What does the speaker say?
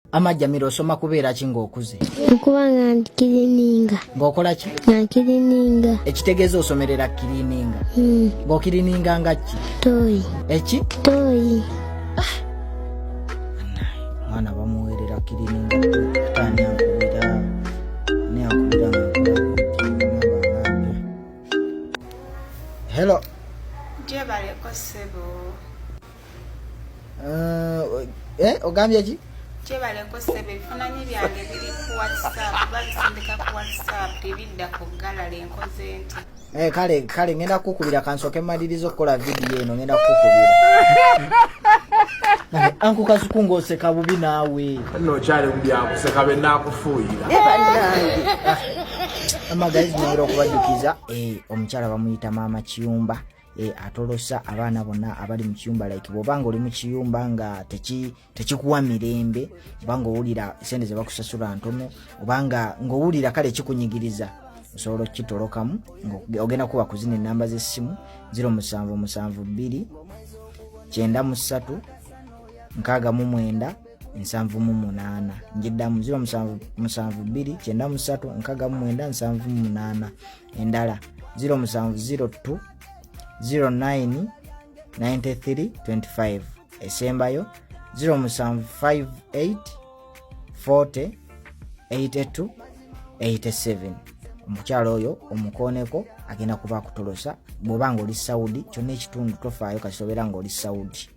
Amajjamiro osoma kubeera ki ng'okuze? Okubanga nkirininga. Ng'okola ki? Nkirininga. Ekitegeeza osomerera kirininga. Ng'okirininga nga ki? Toyi. Eki? Toyi. Mwana bamuweerera kirininga taani akubira ne akubira Hello. Jebaleko ssebo. Ogambye ki? Jebaleko ssebo ebifaananyi byange biri ku WhatsApp, babisindika ku WhatsApp tebidda ku gallery enkoze nti. Kale ngenda kukubira kansooke mmaliriza okukola vidiyo eno ngenda kukubira. Anku Kasuku ng'oseka bubi naawe. No kyale byakuseka be naakufuuyira. Amagazi nongera okubajjukiza omukyala bamuyita maama Kiyumba atolosa abaana bonna abali mu kiyumba like bw'obanga oli mu kiyumba nga tekikuwa mirembe obanga owulira sente ze bakusasula ntono obanga ng'owulira kale kikunyigiriza osobola okukitolokamu ogenda kuba kuzina ennamba z'essimu 0772 93 69 78 njiddamu 0772 93 69 78 endala 0702 09 93 25 esembayo 0758 40 82 87 omukyalo oyo omukooneko agenda kuba akutolosa bw'obanga oli Saudi kyonna ekitundu tofaayo kasobera ng'oli Saudi.